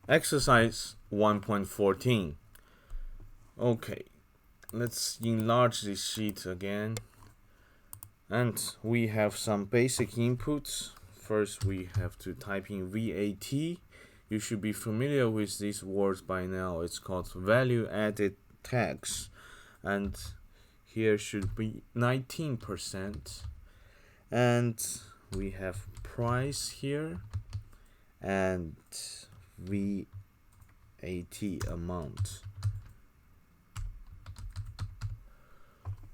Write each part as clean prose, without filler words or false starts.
Exercise 1.14. Okay, let's enlarge this sheet again. And we have some basic inputs. First, we have to type in VAT. You should be familiar with these words by now. It's called value added tax. And here should be 19%. And we have price here and VAT amount.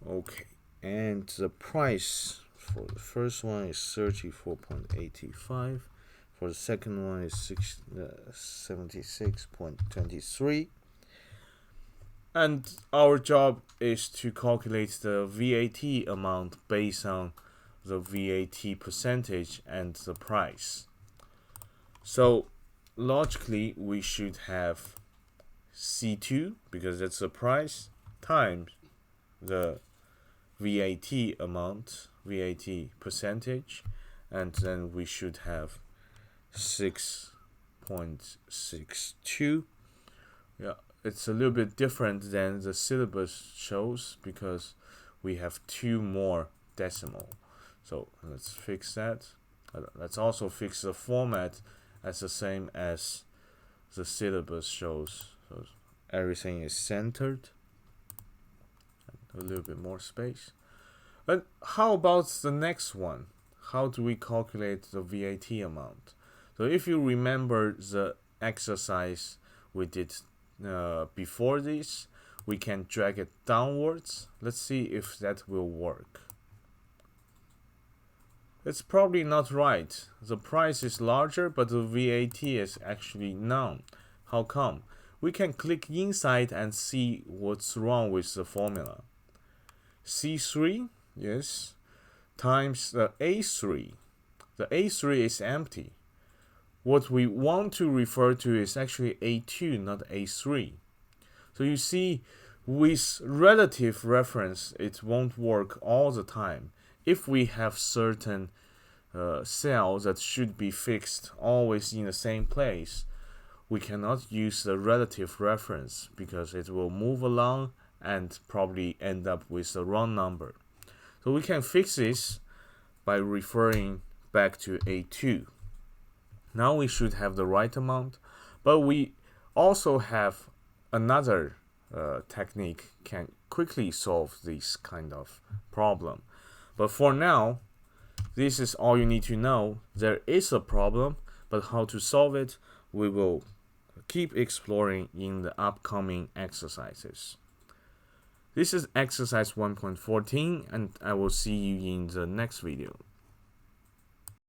Okay, and the price for the first one is 34.85. For the second one is 76.23. And our job is to calculate the VAT amount based on the VAT percentage and the price. So logically, we should have C2, because that's the price, times the VAT amount, VAT percentage, and then we should have 6.62. Yeah, it's a little bit different than the syllabus shows because we have two more decimal. So let's fix that. Let's also fix the format as the same as the syllabus shows. So everything is centered. A little bit more space. But how about the next one? How do we calculate the VAT amount? So if you remember the exercise we did before this, we can drag it downwards. Let's see if that will work. It's probably not right. The price is larger, but the VAT is actually none. How come? We can click inside and see what's wrong with the formula. C3, yes, times the A3. The A3 is empty. What we want to refer to is actually A2, not A3. So you see, with relative reference, it won't work all the time. If we have certain cells that should be fixed always in the same place, we cannot use the relative reference because it will move along and probably end up with the wrong number. So we can fix this by referring back to A2. Now we should have the right amount, but we also have another technique can quickly solve this kind of problem. But for now, this is all you need to know. There is a problem, but how to solve it, we will keep exploring in the upcoming exercises. This is exercise 1.14, and I will see you in the next video.